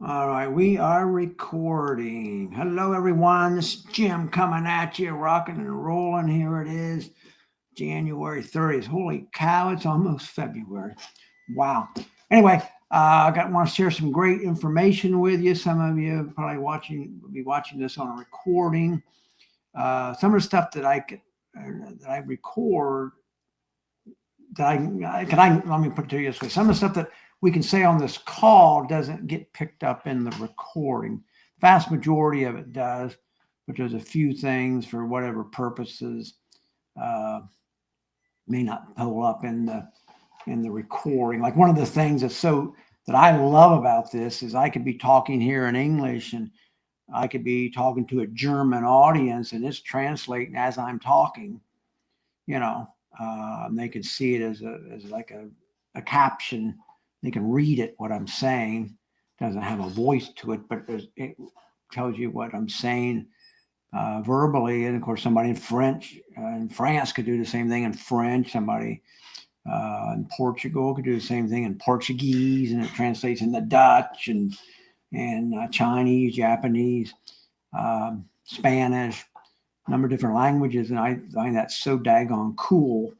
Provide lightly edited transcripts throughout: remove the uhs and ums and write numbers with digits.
All right, we are recording. Hello, everyone. This is Jim coming at you, rocking and rolling. Here it is, January 30th. Holy cow, it's almost February. Wow. Anyway, want to share some great information with you. Some of you probably will be watching this on a recording. Some of the stuff that I record let me put it to you this way. Some of the stuff that we can say on this call doesn't get picked up in the recording. Vast majority of it does, but there's a few things for whatever purposes uh, may not pull up in the recording. Like one of the things that I love about this is I could be talking here in English and I could be talking to a German audience and it's translating as I'm talking, you know, and they can see it as like a caption. They can read it, what I'm saying. It doesn't have a voice to it, but it tells you what I'm saying verbally. And of course, somebody in France could do the same thing in French. Somebody in Portugal could do the same thing in Portuguese, and it translates into Dutch and Chinese, Japanese, Spanish, number of different languages, and I find that so daggone cool.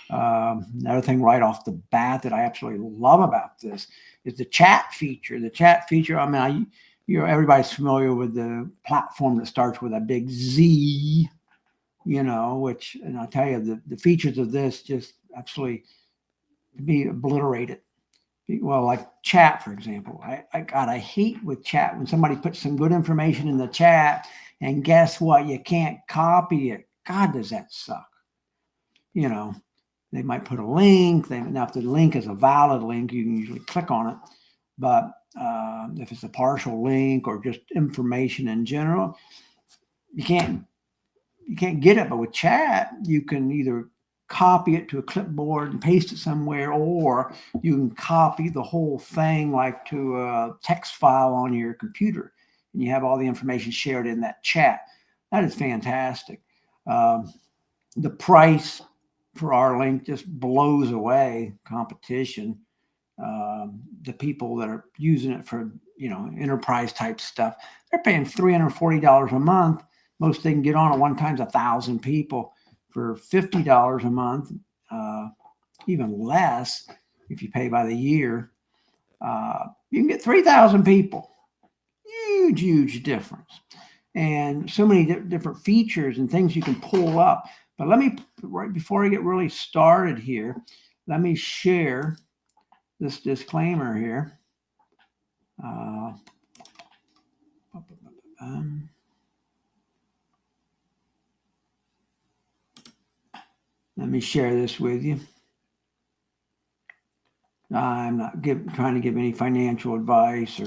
Another thing right off the bat that I absolutely love about this is the chat feature. The chat feature, everybody's familiar with the platform that starts with a big Z, and I'll tell you, the features of this just absolutely be obliterated. Well, like chat, for example. I hate with chat when somebody puts some good information in the chat and guess what? You can't copy it. God, does that suck? They might put a link. Now, if the link is a valid link, you can usually click on it. But if it's a partial link or just information in general, you can't get it. But with chat, you can either copy it to a clipboard and paste it somewhere, or you can copy the whole thing like to a text file on your computer, and you have all the information shared in that chat. That is fantastic. The price for our link just blows away competition. The people that are using it for enterprise type stuff, they're paying $340 a month. Most they can get on at one time is 1,000 people for $50 a month, even less if you pay by the year. You can get 3,000 people. Huge difference. And so many different features and things you can pull up. But right before I get really started here, let me share this disclaimer here. Let me share this with you. I'm not trying to give any financial advice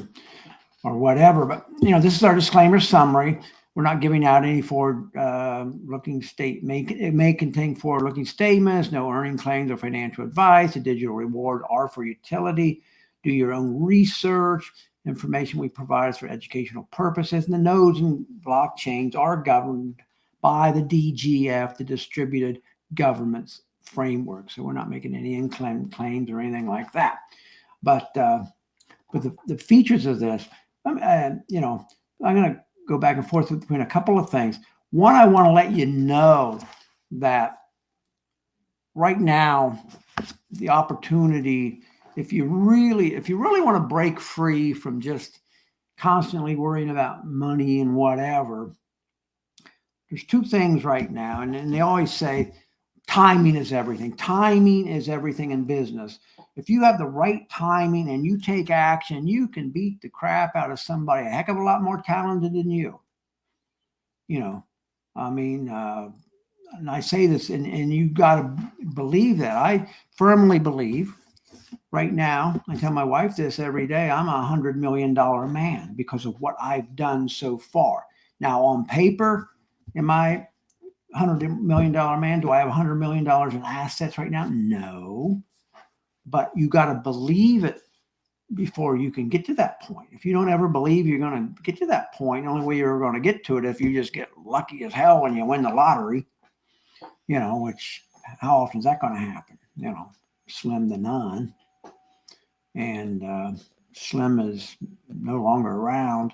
or whatever, but this is our disclaimer summary. We're not giving out any forward-looking statement. It may contain forward-looking statements, no earning claims or financial advice. The digital reward are for utility. Do your own research. Information we provide is for educational purposes. And the nodes and blockchains are governed by the DGF, the Distributed Governance Framework. So we're not making any claims or anything like that. But the features of this, I'm going to go back and forth between a couple of things. One, I want to let you know that right now, the opportunity, if you really want to break free from just constantly worrying about money and whatever, there's two things right now. And they always say timing is everything. Timing is everything in business. If you have the right timing and you take action, you can beat the crap out of somebody a heck of a lot more talented than you. And I say this, and you got to believe that. I firmly believe right now, I tell my wife this every day, I'm $100 million man because of what I've done so far. Now, on paper, am I $100 million man? Do I have $100 million in assets right now? No. But you got to believe it before you can get to that point. If you don't ever believe you're going to get to that point, the only way you're going to get to it if you just get lucky as hell when you win the lottery, which how often is that going to happen? Slim to none. And Slim is no longer around.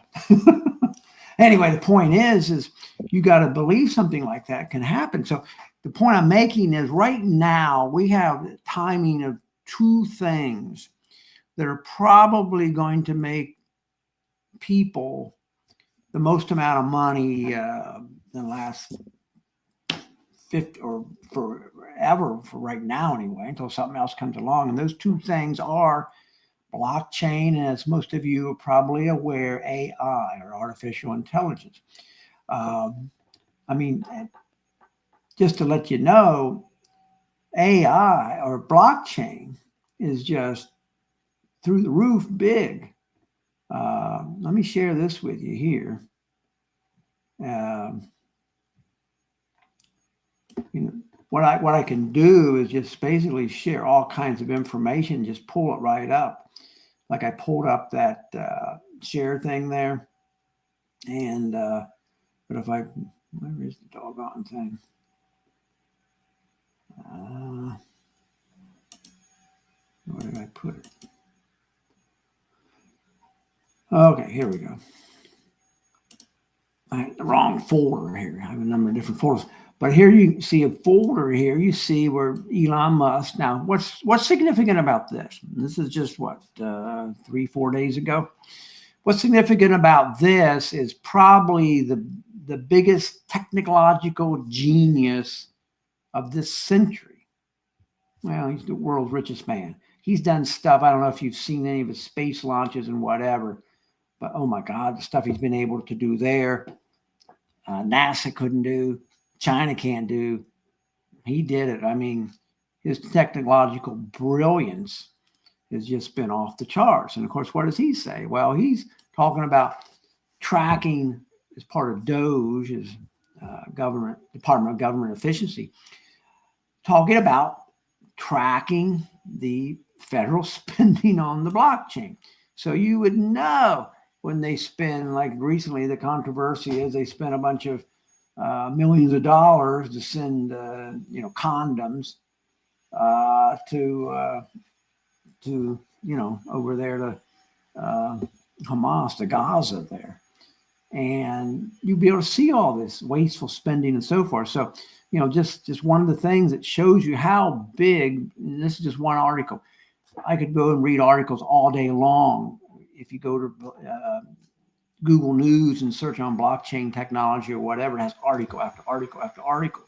Anyway, the point is you got to believe something like that can happen. So the point I'm making is right now we have the timing of two things that are probably going to make people the most amount of money in the last 50 or forever, for right now anyway, until something else comes along. And those two things are blockchain, and as most of you are probably aware, AI, or artificial intelligence. I mean, just to let you know, AI or blockchain is just through the roof big. Let me share this with you here. You know, what I can do is just basically share all kinds of information, just pull it right up. Like I pulled up that share thing there, and but if where is the doggone thing? Where did I put it? Okay, here we go. I had the wrong folder here. I have a number of different folders. But here you see a folder here. You see where Elon Musk. Now, what's significant about this? This is just what 3-4 days ago. What's significant about this is probably the biggest technological genius of this century. Well, he's the world's richest man. He's done stuff. I don't know if you've seen any of his space launches and whatever, but oh my God, the stuff he's been able to do there, NASA couldn't do, China can't do. He did it. I mean, his technological brilliance has just been off the charts. And of course, what does he say? Well, he's talking about tracking as part of DOGE, his Department of Government Efficiency, talking about tracking the federal spending on the blockchain. So you would know when they spend, like recently, the controversy is they spent a bunch of millions of dollars to send, condoms to over there to Hamas, to Gaza there. And you'll be able to see all this wasteful spending and so forth. So, just one of the things that shows you how big, and this is just one article. I could go and read articles all day long. If you go to Google News and search on blockchain technology or whatever, it has article after article after article.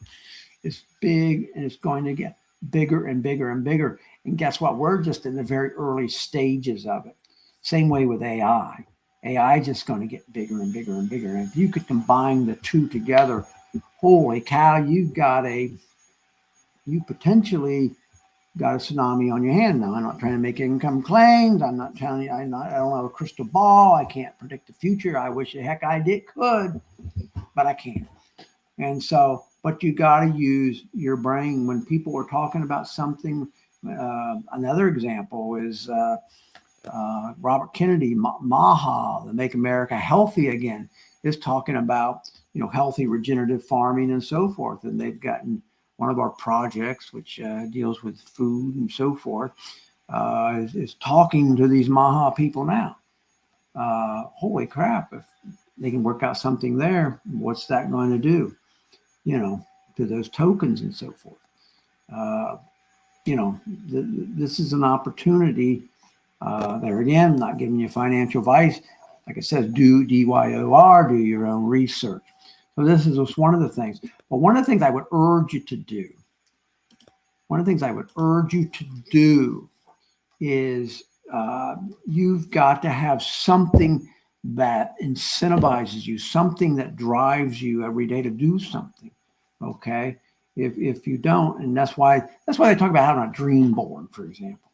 It's big, and it's going to get bigger and bigger and bigger. And guess what? We're just in the very early stages of it. Same way with AI. AI is just going to get bigger and bigger and bigger. And if you could combine the two together, holy cow, you potentially got a tsunami on your hand. Now, I'm not trying to make income claims. I'm not telling you, I don't have a crystal ball. I can't predict the future. I wish the heck I could, but I can't. And so, but you got to use your brain when people are talking about something. Another example is Robert Kennedy, MAHA, the Make America Healthy Again, is talking about, healthy regenerative farming and so forth. And they've gotten one of our projects, which deals with food and so forth, is talking to these MAHA people now. Holy crap, if they can work out something there, what's that going to do, to those tokens and so forth? This is an opportunity. There again, not giving you financial advice. Like I said, do DYOR, do your own research. So this is just one of the things. But one of the things I would urge you to do, is you've got to have something that incentivizes you, something that drives you every day to do something. Okay, if you don't, and that's why they talk about having a dream board, for example.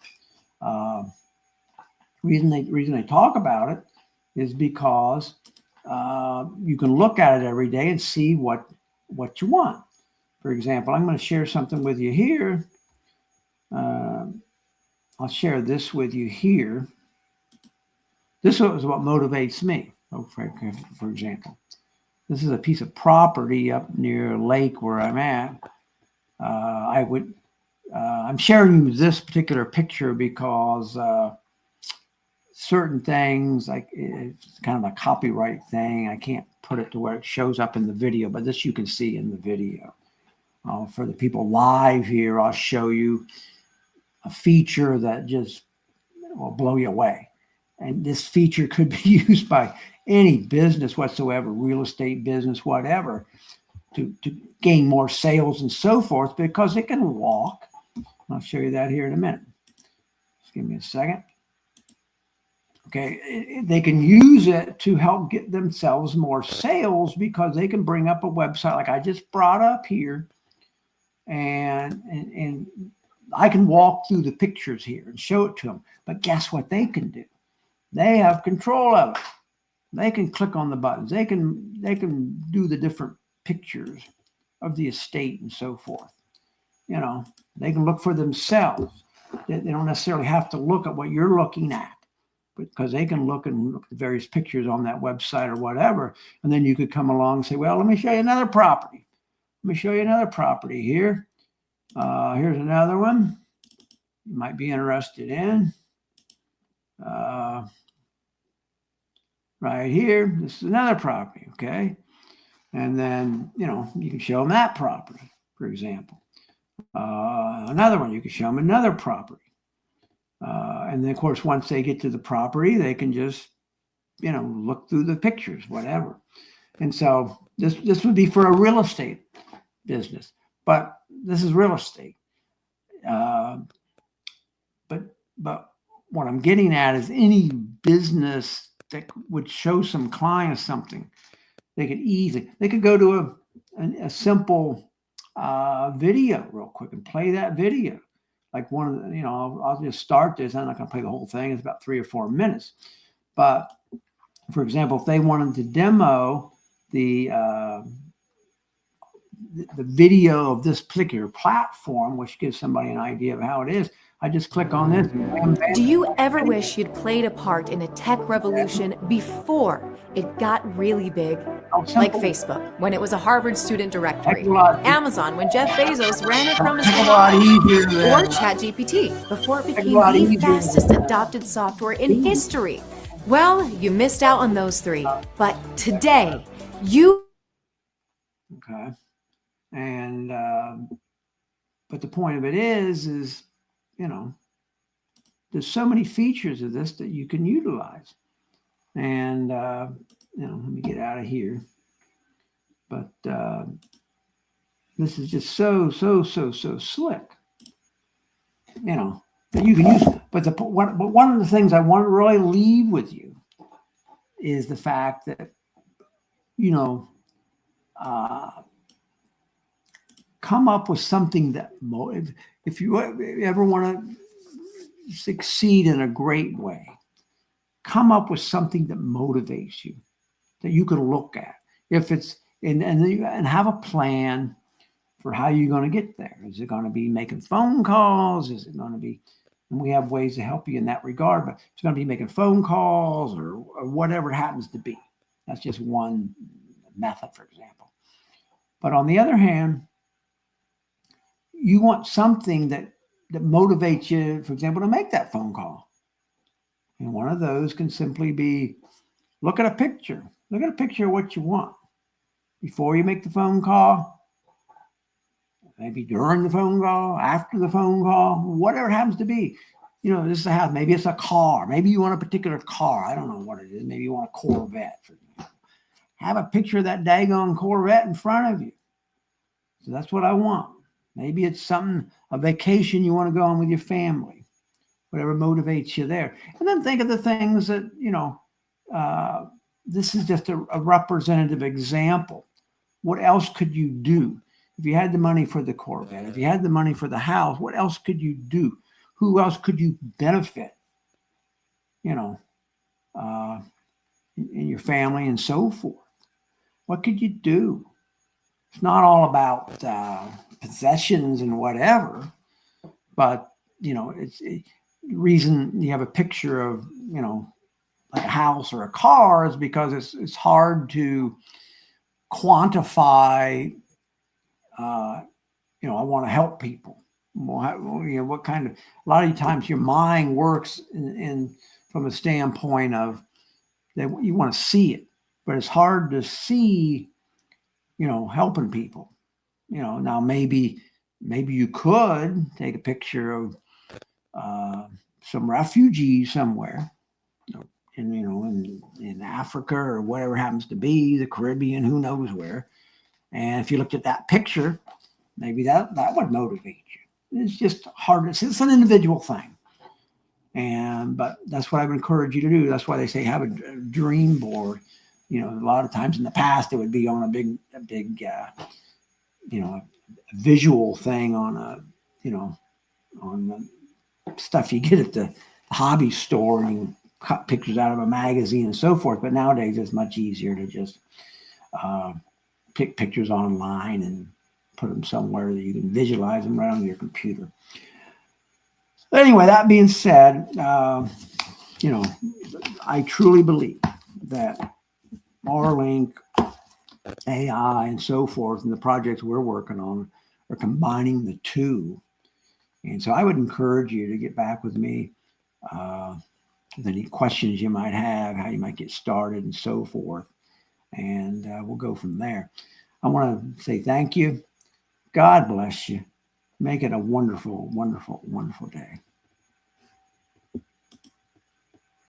Reason they talk about it is because you can look at it every day and see what you want. For example, I'm going to share something with you here. I'll share this with you here. This is what motivates me. For example, this is a piece of property up near a lake where I'm at. I'm sharing you this particular picture because certain things, like it's kind of a copyright thing. I can't put it to where it shows up in the video, but this you can see in the video. For the people live here, I'll show you a feature that just will blow you away. And this feature could be used by any business whatsoever, real estate business, whatever, to gain more sales and so forth, because it can walk. I'll show you that here in a minute. Just give me a second. Okay, they can use it to help get themselves more sales, because they can bring up a website like I just brought up here, and I can walk through the pictures here and show it to them. But guess what they can do? They have control of it. They can click on the buttons. They can do the different pictures of the estate and so forth. You know, they can look for themselves. They don't necessarily have to look at what you're looking at, because they can look at the various pictures on that website or whatever. And then you could come along and say, well, let me show you another property. Let me show you another property here. Here's another one you might be interested in. Right here, this is another property, okay? And then, you know, you can show them that property, for example. Another one, you can show them another property. And then, of course, once they get to the property, they can just, you know, look through the pictures, whatever. And so this would be for a real estate business, but this is real estate. But what I'm getting at is any business that would show some clients something, they could go to a simple video real quick and play that video. Like one of the, you know, I'll just start this. I'm not going to play the whole thing. It's about 3 or 4 minutes. But for example, if they wanted to demo the video of this particular platform, which gives somebody an idea of how it is, I just click on this. Do you ever wish you'd played a part in a tech revolution before it got really big? Like Facebook, when it was a Harvard student directory. Amazon, when Jeff Bezos ran it from his garage. Or ChatGPT, before it became the fastest adopted software in history. Well, you missed out on those 3. But today, you... Okay. And, but the point of it is, you know, there's so many features of this that you can utilize. And, you know, let me get out of here. But this is just so slick, you know, that you can use. But one of the things I want to really leave with you is the fact that, you know, come up with something that, if you ever want to succeed in a great way, come up with something that motivates you, that you can look at. If it's and have a plan for how you're going to get there. Is it going to be making phone calls? Is it going to be, and we have ways to help you in that regard, but it's going to be making phone calls or whatever it happens to be. That's just one method, for example. But on the other hand, you want something that motivates you, for example, to make that phone call. And one of those can simply be, look at a picture. Look at a picture of what you want before you make the phone call, maybe during the phone call, after the phone call, whatever it happens to be. You know, this is a house. Maybe it's a car. Maybe you want a particular car. I don't know what it is. Maybe you want a Corvette, for example. Have a picture of that daggone Corvette in front of you. So that's what I want. Maybe it's something, a vacation you want to go on with your family, whatever motivates you there. And then think of the things that, you know, this is just a representative example. What else could you do? If you had the money for the Corvette, if you had the money for the house, what else could you do? Who else could you benefit? You know, in your family and so forth. What could you do? It's not all about possessions and whatever, but, you know, the reason you have a picture of, you know, like a house or a car is because it's hard to quantify. You know, I want to help people. Well, you know, what kind of, a lot of times your mind works in from a standpoint of that you want to see it, but it's hard to see, helping people. Now maybe you could take a picture of some refugee somewhere, in Africa or whatever happens to be, the Caribbean, who knows where. And if you looked at that picture, maybe that would motivate you. It's just hard. It's an individual thing. But that's what I would encourage you to do. That's why they say have a dream board. A lot of times in the past, it would be on a big visual thing on on the stuff you get at the hobby store, and you cut pictures out of a magazine and so forth. But nowadays it's much easier to just pick pictures online and put them somewhere that you can visualize them right on your computer. Anyway, that being said, I truly believe that Marlink, AI, and so forth, and the projects we're working on are combining the two. And so I would encourage you to get back with me with any questions you might have, how you might get started, and so forth. And we'll go from there. I want to say thank you. God bless you. Make it a wonderful, wonderful, wonderful day.